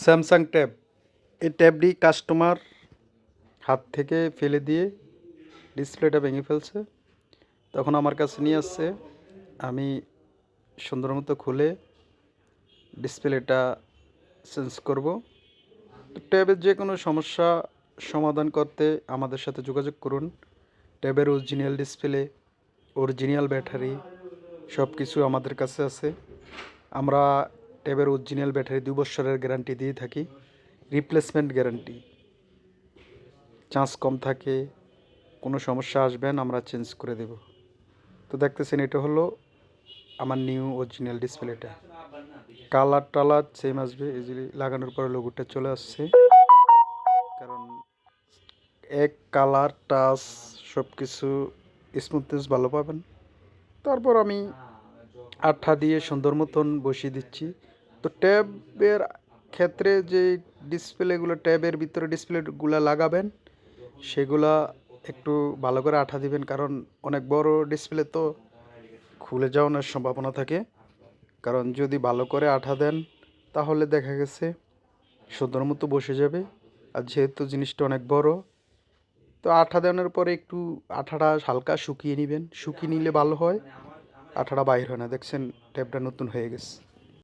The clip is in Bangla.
Samsung tab. এই ট্যাবটি কাস্টমার হাত থেকে ফেলে দিয়ে ডিসপ্লেটা ভেঙে ফেলছে। তখন আমার কাছে নিয়ে আসছে। আমি সুন্দর মতো খুলে ডিসপ্লেটা চেঞ্জ করব। তো ট্যাবের যে কোনো সমস্যা সমাধান করতে আমাদের সাথে যোগাযোগ করুন। ট্যাবের অরিজিনাল ডিসপ্লে, অরিজিনাল ব্যাটারি সব কিছু আমাদের কাছে আছে। আমরা ট্যাবের অরিজিনাল ব্যাটারি 2 বছরের গ্যারান্টি দিয়ে থাকি। Replacement guarantee. চার্জ কম থাকে, কোনো সমস্যা আসবেন আমরা চেঞ্জ করে দেব। তো দেখতেছেন এটা হলো আমার নিউ অরিজিনাল ডিসপ্লেটা। কালার টালার সেম আসবে, ইজিলি লাগানোর পরে লোগোটা চলে আসছে। কারণ এক কালার টাচ সব কিছু স্মুথনেস ভালো পাবেন। তারপর আমি আঠা দিয়ে সুন্দর মতন বসিয়ে দিচ্ছি। তো ট্যাবের ক্ষেত্রে যে ডিসপ্লেগুলো, ট্যাবের ভিতরে ডিসপ্লেগুলো লাগাবেন সেগুলা একটু ভালো করে আঠা দিবেন, কারণ অনেক বড় ডিসপ্লে তো খুলে যাওয়ার সম্ভাবনা থাকে। কারণ যদি ভালো করে আঠা দেন তাহলে দেখা গেছে সুন্দর মতো বসে যাবে। আর যেহেতু জিনিসটা অনেক বড়, তো আঠা দেওয়ার পরে একটু আঠাটা হালকা শুকিয়ে নেবেন। শুকিয়ে নিলে ভালো হয়, আঠাটা বাইর হয় না। দেখছেন ট্যাবটা নতুন হয়ে গেছে।